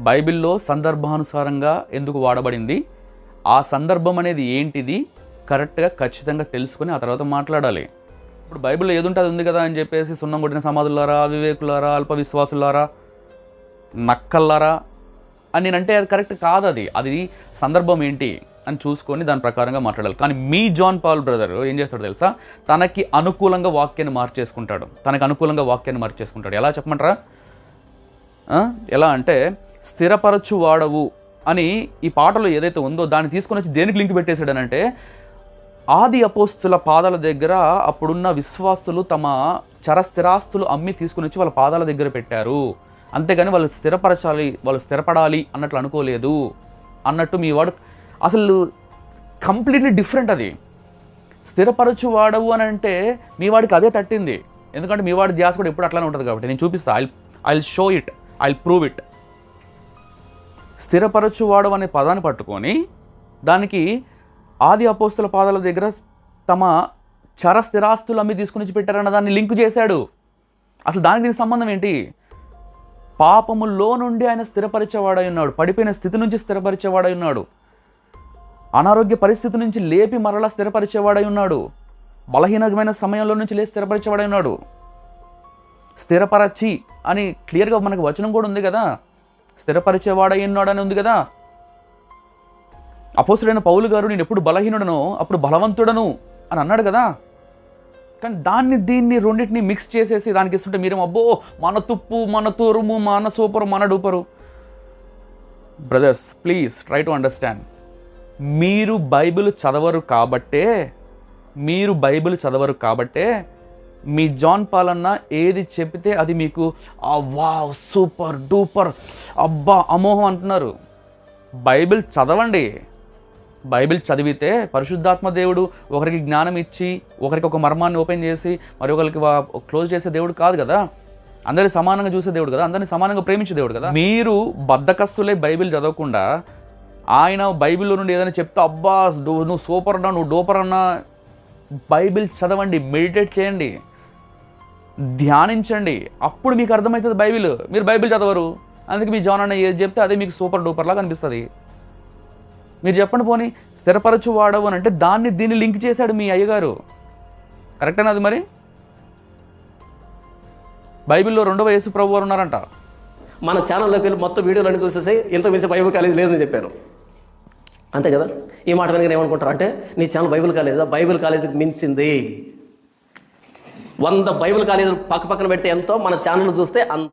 బైబిల్లో సందర్భానుసారంగా ఎందుకు వాడబడింది, ఆ సందర్భం అనేది ఏంటిది కరెక్ట్గా ఖచ్చితంగా తెలుసుకొని ఆ తర్వాత మాట్లాడాలి. ఇప్పుడు బైబిల్లో ఏదుంటే అది ఉంది కదా అని చెప్పేసి సున్నం కొట్టిన సమాధులారా, అవివేకులారా, అల్ప విశ్వాసులారా, నక్కల్లారా అని నేనంటే అది కరెక్ట్ కాదు. అది సందర్భం ఏంటి అని చూసుకొని దాని ప్రకారంగా మాట్లాడాలి. కానీ మీ జాన్ పాల్ బ్రదర్ ఏం చేస్తాడు తెలుసా, తనకి అనుకూలంగా వాక్యాన్ని మార్చేసుకుంటాడు. ఎలా చెప్పమంటారా? ఎలా అంటే స్థిరపరచు వాడవు అని ఈ పాటలో ఏదైతే ఉందో దాన్ని తీసుకొని వచ్చి దేనికి లింక్ పెట్టేశాడనంటే, ఆది అపోస్తుల పాదాల దగ్గర అప్పుడున్న విశ్వాసులు తమ చరస్థిరాస్తులు అమ్మి తీసుకుని వచ్చి వాళ్ళ పాదాల దగ్గర పెట్టారు, అంతేగాని వాళ్ళు స్థిరపడాలి అన్నట్లు అనుకోలేదు అన్నట్టు మీ వాడు అసలు కంప్లీట్లీ డిఫరెంట్. అది స్థిరపరచు వాడవు అని అంటే మీ వాడికి అదే తట్టింది. ఎందుకంటే మీ వాడి ధ్యాస కూడా ఎప్పుడు అట్లానే ఉంటుంది కాబట్టి నేను చూపిస్తా. I show it, I prove it. స్థిరపరచు వాడవు అనే పదాన్ని పట్టుకొని దానికి ఆది అపోస్తుల పాదాల దగ్గర తమ చర స్థిరాస్తులు అమ్మి తీసుకుని పెట్టారన్న దాన్ని లింక్ చేశాడు. అసలు దానికి దీనికి సంబంధం ఏంటి? పాపములో నుండి ఆయన స్థిరపరిచేవాడై ఉన్నాడు, పడిపోయిన స్థితి నుంచి స్థిరపరిచేవాడై ఉన్నాడు, అనారోగ్య పరిస్థితి నుంచి లేపి మరలా స్థిరపరిచేవాడై ఉన్నాడు, బలహీనమైన సమయంలో నుంచి లేచి స్థిరపరిచేవాడై ఉన్నాడు. స్థిరపరచి అని క్లియర్గా మనకు వచనం కూడా ఉంది కదా, స్థిరపరిచేవాడై ఉన్నాడు అని ఉంది కదా. అపోస్తుడైన పౌలు గారు నేను ఎప్పుడు బలహీనుడనో అప్పుడు బలవంతుడను అని అన్నాడు కదా. కానీ దీన్ని రెండింటిని మిక్స్ చేసేసి దానికి ఇస్తుంటే మీరేమో అబ్బో మన తుప్పు, మన తూరుము, మన సూపరు, మన duper. Brothers please try to understand. మీరు బైబిల్ చదవరు కాబట్టే మీ జాన్ పాల్ అన్న ఏది చెప్తే అది మీకు వావ్ సూపర్ డూపర్ అబ్బా అమోహం అంటున్నారు. బైబిల్ చదవండి. బైబిల్ చదివితే పరిశుద్ధాత్మ దేవుడు ఒకరికి జ్ఞానం ఇచ్చి ఒకరికి ఒక మర్మాన్ని ఓపెన్ చేసి మరి ఒకరికి క్లోజ్ చేసే దేవుడు కాదు కదా. అందరినీ సమానంగా చూసే దేవుడు కదా, అందరినీ సమానంగా ప్రేమించే దేవుడు కదా. మీరు బద్ధకస్తులే బైబిల్ చదవకుండా ఆయన బైబిల్లో నుండి ఏదైనా చెప్తే అబ్బా నువ్వు సూపర్ అన్నా, నువ్వు డూపర్ అన్నా. బైబిల్ చదవండి, మెడిటేట్ చేయండి, ధ్యానించండి, అప్పుడు మీకు అర్థమవుతుంది బైబిల్. మీరు బైబిల్ చదవరు, అందుకే మీ జాన్ అన్న ఏది చెప్తే అదే మీకు సూపర్ డూపర్లా కనిపిస్తుంది. మీరు చెప్పండి పోనీ స్థిరపరచు వాడవు అని అంటే దీన్ని లింక్ చేశాడు మీ అయ్యగారు. కరెక్టేనా అది? మరి బైబిల్లో 2వ యేసు ప్రభు వారు ఉన్నారంట. మన ఛానల్లోకి వెళ్ళి మొత్తం వీడియోలన్నీ చూసేసి ఇంత మించి బైబిల్ కాలేజ్ లేదని చెప్పాను, అంతే కదా. ఈ మాట వెనక ఏమనుకుంటారు అంటే నీ ఛానల్ బైబిల్ కాలేజా? బైబిల్ కాలేజీకి మించింది. 100 బైబిల్ కాలేజీలు పక్కన పెడితే ఎంతో, మన ఛానల్ చూస్తే అంత.